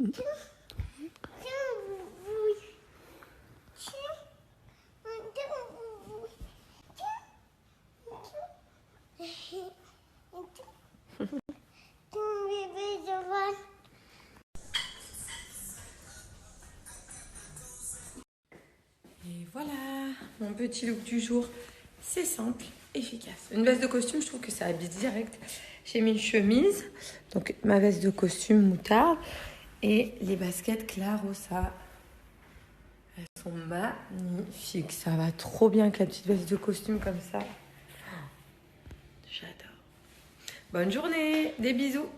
Et voilà, mon petit look du jour. C'est simple, efficace. Une veste de costume, je trouve que ça habille direct. J'ai mis une chemise, donc ma veste de costume moutarde et les baskets Clarossa. Elles sont magnifiques. Ça va trop bien avec la petite veste de costume comme ça. J'adore. Bonne journée, des bisous.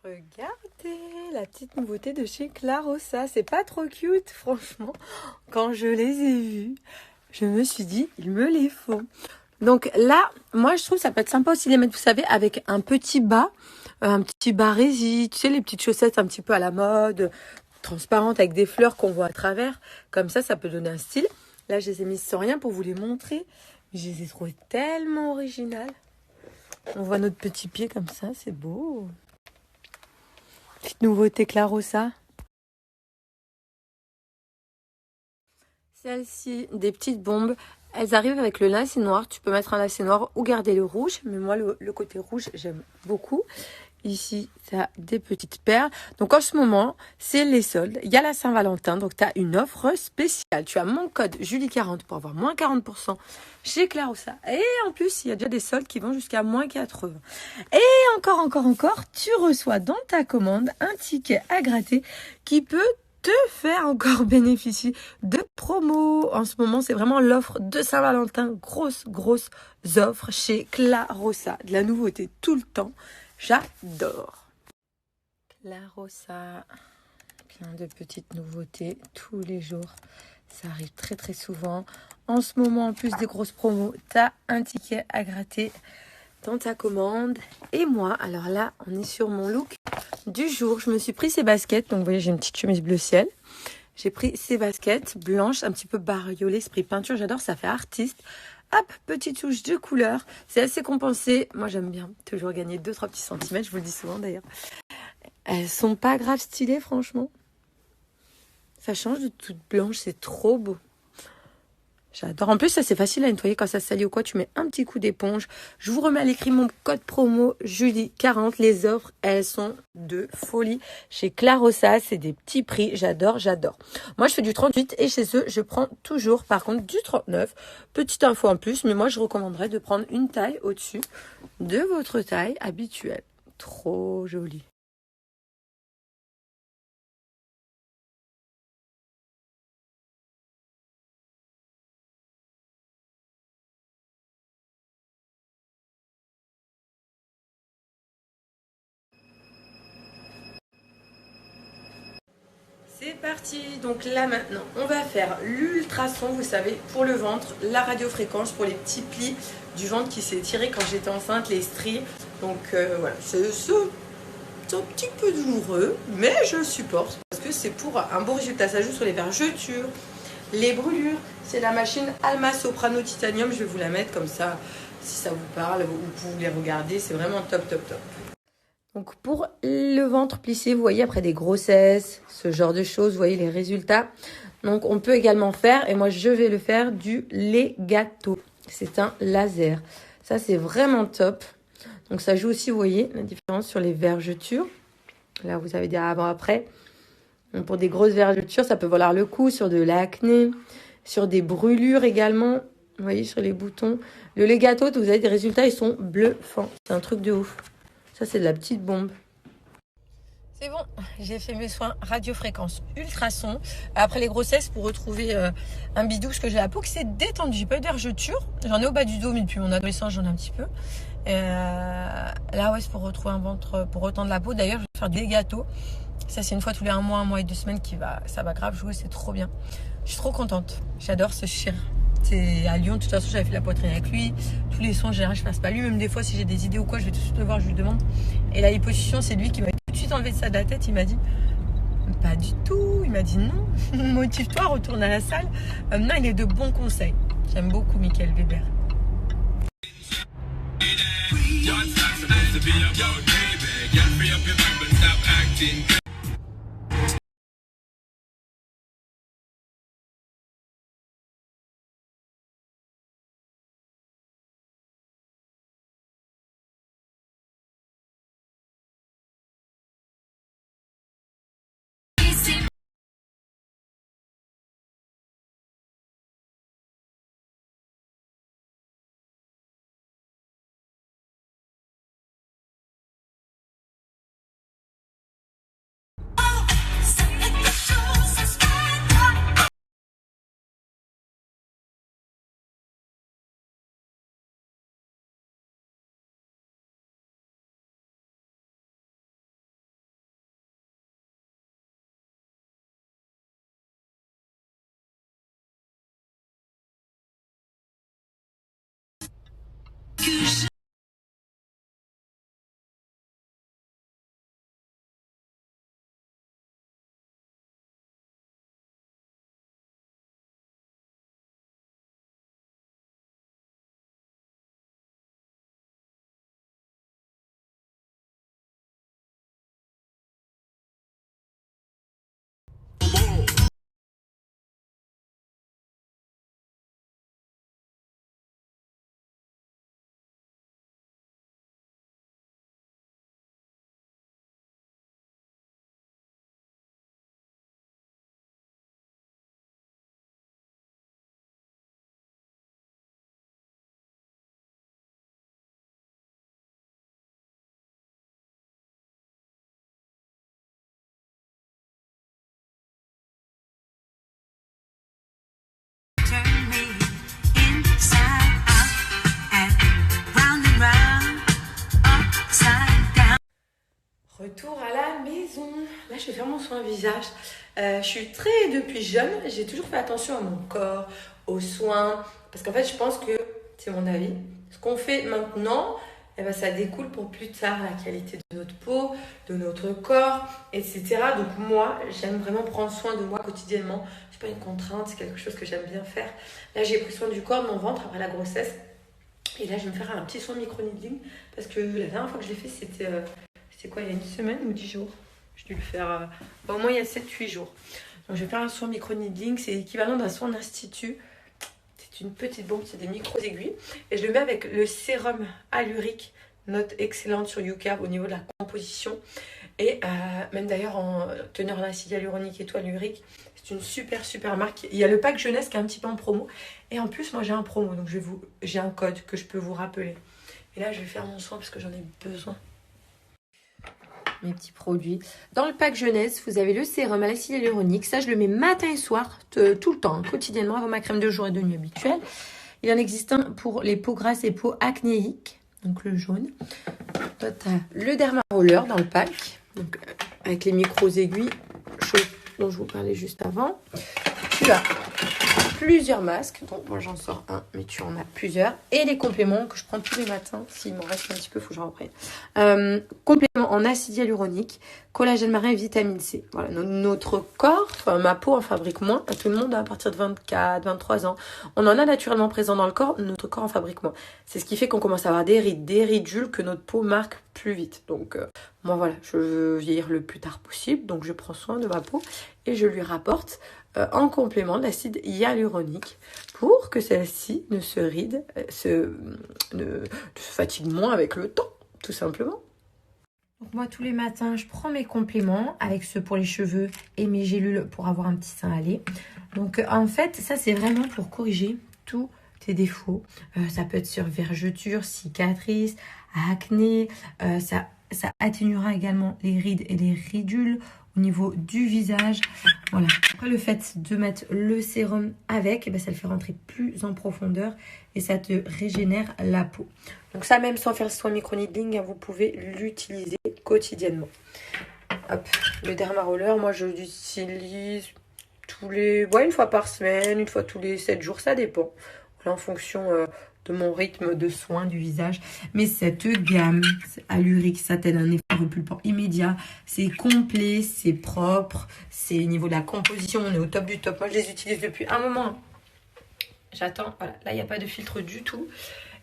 Regardez la petite nouveauté de chez Clarossa. C'est pas trop cute, franchement. Quand je les ai vus, je me suis dit, il me les faut. Donc là, moi je trouve que ça peut être sympa aussi de les mettre, vous savez, avec un petit bas rési, tu sais, les petites chaussettes un petit peu à la mode, transparentes avec des fleurs qu'on voit à travers. Comme ça peut donner un style. Là, je les ai mises sans rien pour vous les montrer. Mais je les ai trouvées tellement originales. On voit notre petit pied comme ça, c'est beau. Petite nouveauté Clarossa. Celle-ci, des petites bombes. Elles arrivent avec le lacet noir. Tu peux mettre un lacet noir ou garder le rouge. Mais moi, le côté rouge, j'aime beaucoup. Ici, tu as des petites perles. Donc, en ce moment, c'est les soldes. Il y a la Saint-Valentin. Donc, tu as une offre spéciale. Tu as mon code Julie40 pour avoir moins 40% chez Clarossa. Et en plus, il y a déjà des soldes qui vont jusqu'à moins 80. Et encore, tu reçois dans ta commande un ticket à gratter qui peut te faire encore bénéficier de promos. En ce moment, c'est vraiment l'offre de Saint-Valentin. Grosse offre chez Clarossa. De la nouveauté tout le temps. J'adore. Clarossa. Plein de petites nouveautés tous les jours. Ça arrive très souvent. En ce moment, en plus des grosses promos, tu as un ticket à gratter dans ta commande. Et moi, alors là, on est sur mon look du jour. Je me suis pris ces baskets. Donc, vous voyez, j'ai une petite chemise bleu ciel. J'ai pris ces baskets blanches, un petit peu bariolées, esprit peinture. J'adore, ça fait artiste. Hop, petite touche de couleur. C'est assez compensé. Moi, j'aime bien toujours gagner 2-3 petits centimètres. Je vous le dis souvent, d'ailleurs. Elles sont pas grave stylées, franchement. Ça change de toute blanche. C'est trop beau. J'adore. En plus, ça, c'est facile à nettoyer quand ça salit ou quoi. Tu mets un petit coup d'éponge. Je vous remets à l'écrit mon code promo Julie40. Les offres, elles sont de folie. Chez Clarossa, c'est des petits prix. J'adore. Moi, je fais du 38 et chez eux, je prends toujours, par contre, du 39. Petite info en plus, mais moi, je recommanderais de prendre une taille au-dessus de votre taille habituelle. Trop joli. C'est parti, donc là maintenant on va faire l'ultrason, vous savez, pour le ventre, la radiofréquence pour les petits plis du ventre qui s'est tiré quand j'étais enceinte, les stries. Donc voilà, c'est un petit peu douloureux, mais je supporte parce que c'est pour un beau résultat. Ça joue sur les vergetures, les brûlures. C'est la machine Alma Soprano Titanium, je vais vous la mettre comme ça, si ça vous parle, vous pouvez les regarder, c'est vraiment top. Donc pour le ventre plissé, vous voyez, après des grossesses, ce genre de choses, vous voyez les résultats. Donc on peut également faire, et moi je vais le faire, du legato. C'est un laser. Ça c'est vraiment top. Donc ça joue aussi, vous voyez, la différence sur les vergetures. Là vous avez des avant-après. Donc pour des grosses vergetures, ça peut valoir le coup sur de l'acné, sur des brûlures également. Vous voyez, sur les boutons. Le legato, vous avez des résultats, ils sont bluffants. C'est un truc de ouf. Ça, c'est de la petite bombe. C'est bon, j'ai fait mes soins radiofréquence ultrason. Après les grossesses, pour retrouver un bidou, parce que j'ai la peau qui s'est détendue. J'ai pas eu de vergeture. J'en ai au bas du dos, mais depuis mon adolescence, j'en ai un petit peu. Là, ouais, c'est pour retrouver un ventre, pour retendre la peau. D'ailleurs, je vais faire des gâteaux. Ça, c'est une fois tous les 1 mois et 2 semaines ça va grave jouer. C'est trop bien. Je suis trop contente. J'adore ce chien. C'est à Lyon, de toute façon, j'avais fait la poitrine avec lui. Tous les soins, en général, je passe pas lui. Même des fois, si j'ai des idées ou quoi, je vais tout de suite le voir, je lui demande. Et la liposuction, c'est lui qui m'a tout de suite enlevé ça de la tête. Il m'a dit, pas du tout. Il m'a dit non, motive-toi, retourne à la salle. Maintenant, il est de bons conseils. J'aime beaucoup Michael Weber. Retour à la maison. Là, je vais faire mon soin visage. Je suis depuis jeune, j'ai toujours fait attention à mon corps, aux soins. Parce qu'en fait, je pense que, c'est mon avis, ce qu'on fait maintenant, eh ben, ça découle pour plus tard la qualité de notre peau, de notre corps, etc. Donc moi, j'aime vraiment prendre soin de moi quotidiennement. C'est pas une contrainte, c'est quelque chose que j'aime bien faire. Là, j'ai pris soin du corps, de mon ventre après la grossesse. Et là, je vais me faire un petit soin micro-needling. Parce que la dernière fois que je l'ai fait, c'était quoi, il y a une semaine ou 10 jours? Je dû le faire au moins il y a 7-8 jours. Donc je vais faire un soin micro-needling, c'est l'équivalent d'un soin d'institut. C'est une petite bombe, c'est des micro-aiguilles. Et je le mets avec le sérum allurique, note excellente sur YouCarb au niveau de la composition. Et même d'ailleurs en teneur en acide hyaluronique et tout allurique, c'est une super marque. Il y a le pack jeunesse qui est un petit peu en promo. Et en plus, moi j'ai un promo, donc j'ai un code que je peux vous rappeler. Et là, je vais faire mon soin parce que j'en ai besoin. Mes petits produits. Dans le pack jeunesse, vous avez le sérum à l'acide hyaluronique. Ça, je le mets matin et soir, tout le temps, quotidiennement, avant ma crème de jour et de nuit habituelle. Il en existe un pour les peaux grasses et peaux acnéiques, donc le jaune. Toi, tu as le Derma Roller dans le pack, donc avec les micro-aiguilles dont je vous parlais juste avant. Tu as plusieurs masques, donc moi j'en sors un, mais tu en as plusieurs, et les compléments que je prends tous les matins, s'il m'en reste un petit peu, il faut que j'en reprenne. Compléments en acide hyaluronique, collagène marin et vitamine C. Voilà, notre corps, enfin ma peau en fabrique moins, tout le monde à partir de 24, 23 ans, on en a naturellement présent dans le corps, notre corps en fabrique moins. C'est ce qui fait qu'on commence à avoir des ridules que notre peau marque plus vite. Donc moi voilà, je veux vieillir le plus tard possible, donc je prends soin de ma peau et je lui rapporte en complément de l'acide hyaluronique pour que celle-ci ne se ride, ne se fatigue moins avec le temps, tout simplement. Donc moi, tous les matins, je prends mes compléments avec ceux pour les cheveux et mes gélules pour avoir un petit sein allé. Donc en fait, ça c'est vraiment pour corriger tous tes défauts. Ça peut être sur vergetures, cicatrices, acné. Ça atténuera également les rides et les ridules au niveau du visage. Voilà. Après, le fait de mettre le sérum avec, eh ben, ça le fait rentrer plus en profondeur et ça te régénère la peau. Donc ça, même sans faire le soin micro-needling, hein, vous pouvez l'utiliser quotidiennement. Hop, le Derma Roller, moi je l'utilise une fois par semaine, une fois tous les 7 jours, ça dépend. Voilà, en fonction de mon rythme de soin du visage. Mais cette gamme allurique, ça t'aide un effet repulpant immédiat. C'est complet, c'est propre, c'est au niveau de la composition, on est au top du top. Moi, je les utilise depuis un moment. J'attends, voilà, là, il n'y a pas de filtre du tout.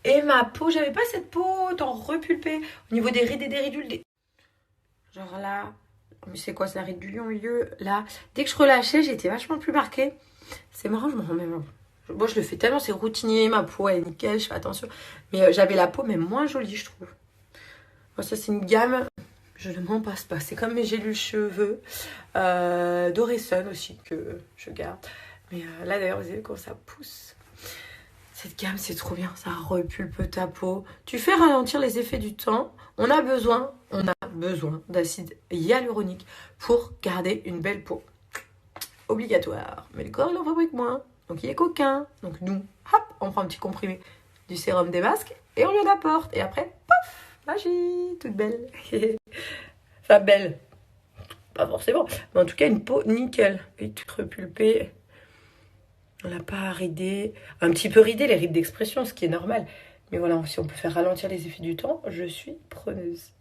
Et ma peau, j'avais pas cette peau tant repulpée. Au niveau des rides et des ridules. Genre là, mais c'est quoi, c'est la ride du lion au milieu. Là, dès que je relâchais, j'étais vachement plus marquée. C'est marrant, je me rends même... Moi, je le fais tellement, c'est routinier, ma peau, elle est nickel, je fais attention. Mais j'avais la peau, même moins jolie, je trouve. Moi, ça, c'est une gamme, je ne m'en passe pas. C'est comme mes gélules cheveux. Dorésun aussi, que je garde. Mais là, d'ailleurs, vous avez vu comment ça pousse. Cette gamme, c'est trop bien. Ça repulpe ta peau. Tu fais ralentir les effets du temps. On a besoin d'acide hyaluronique pour garder une belle peau. Obligatoire. Mais le corps, il en fabrique moins. Donc, il est coquin. Donc, nous, hop, on prend un petit comprimé du sérum des masques et on lui apporte. Et après, pof, magie, toute belle. Enfin, belle. Pas forcément. Mais en tout cas, une peau nickel. Et toute repulpée. On n'a pas ridé. Un petit peu ridé, les rides d'expression, ce qui est normal. Mais voilà, si on peut faire ralentir les effets du temps, je suis preneuse.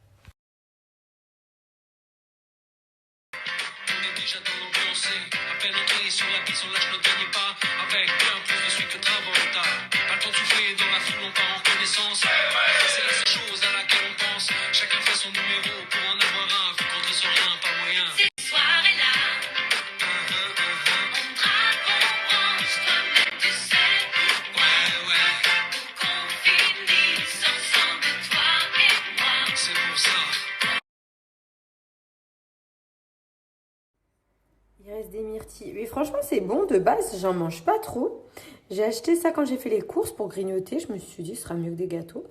Il reste des myrtilles. Mais franchement, c'est bon. De base, j'en mange pas trop. J'ai acheté ça quand j'ai fait les courses pour grignoter. Je me suis dit, ce sera mieux que des gâteaux.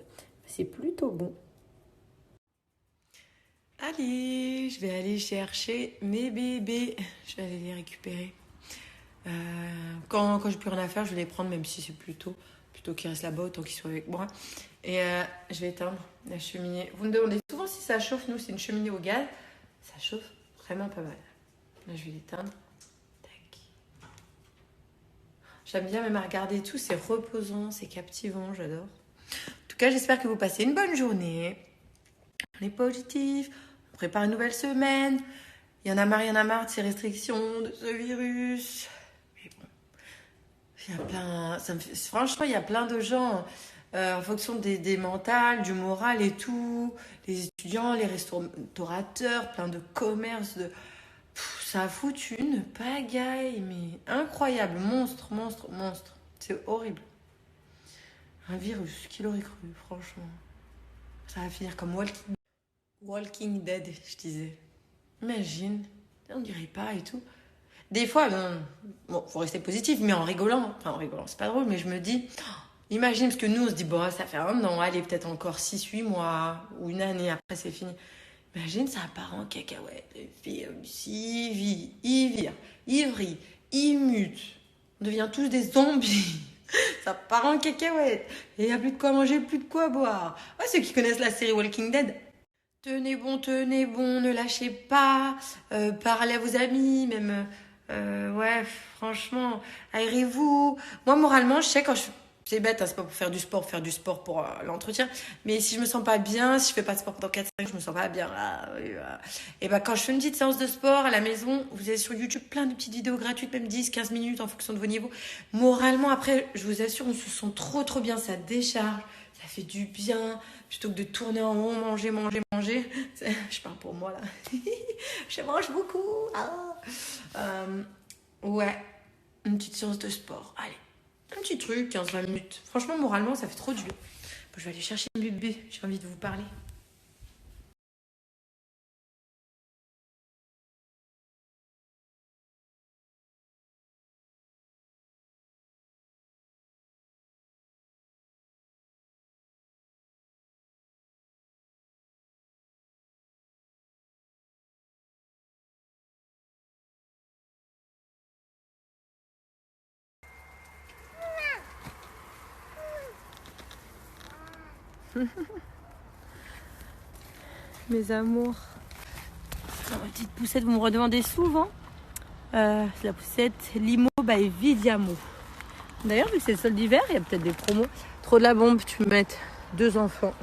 C'est plutôt bon. Allez, je vais aller chercher mes bébés. Je vais aller les récupérer. Quand j'ai plus rien à faire, je vais les prendre, même si c'est plutôt qu'ils restent là-bas, autant qu'ils soient avec moi. Et je vais éteindre la cheminée. Vous me demandez souvent si ça chauffe. Nous, c'est une cheminée au gaz. Ça chauffe vraiment pas mal. Là, je vais l'éteindre. Tac. J'aime bien même à regarder tout. C'est reposant, c'est captivant. J'adore. En tout cas, j'espère que vous passez une bonne journée. On est positif. On prépare une nouvelle semaine. Il y en a marre de ces restrictions, de ce virus. Mais bon, il y a plein... franchement, il y a plein de gens, en fonction des mentales, du moral et tout. Les étudiants, les restaurateurs, plein de commerces, ça a foutu une pagaille, mais incroyable. Monstre. C'est horrible. Un virus, qui l'aurait cru, franchement. Ça va finir comme Walking Dead, je disais. Imagine, on dirait pas et tout. Des fois, bon, faut rester positif, mais en rigolant. Enfin, en rigolant, c'est pas drôle, mais je me dis... imagine, parce que nous, on se dit, bon, ça fait 1 an, allez, peut-être encore 6-8 mois, ou une année, après c'est fini. Imagine, ça part en cacahuète. Le virus, il vrille, il mute. On devient tous des zombies. Ça part en cacahuète. Et il n'y a plus de quoi manger, plus de quoi boire. Ouais, ceux qui connaissent la série Walking Dead. Tenez bon, ne lâchez pas. Parlez à vos amis, même. Ouais, franchement, aérez-vous. Moi, moralement, je sais quand je... C'est bête, hein, c'est pas pour faire du sport pour l'entretien. Mais si je me sens pas bien, si je fais pas de sport pendant 4-5 jours, je me sens pas bien. Et bah, quand je fais une petite séance de sport à la maison, vous avez sur YouTube plein de petites vidéos gratuites, même 10-15 minutes en fonction de vos niveaux. Moralement, après, je vous assure, on se sent trop bien. Ça décharge, ça fait du bien. Plutôt que de tourner en rond, manger. Je parle pour moi, là. Je mange beaucoup. Ouais, une petite séance de sport. Allez. Un petit truc, 15-20 minutes. Franchement, moralement, ça fait trop du bien. Bon, je vais aller chercher un bébé. J'ai envie de vous parler. Mes amours. Ma petite poussette, vous me redemandez souvent. C'est la poussette Limo by Vidiamo. D'ailleurs, vu que c'est le sol d'hiver, il y a peut-être des promos. Trop de la bombe, tu peux mettre 2 enfants.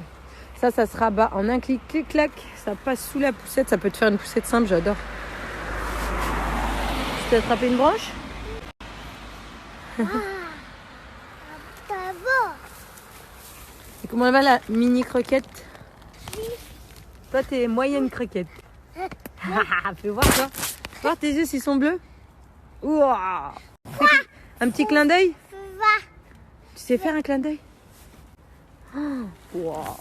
Ça se rabat en un clic, clac. Ça passe sous la poussette. Ça peut te faire une poussette simple, j'adore. Tu peux attraper une branche? Comment elle va la mini croquette? Toi, t'es moyenne croquette. Fais voir, toi. Voir tes yeux s'ils sont bleus. Ouah. Un petit clin d'œil. Tu sais faire un clin d'œil? Wow.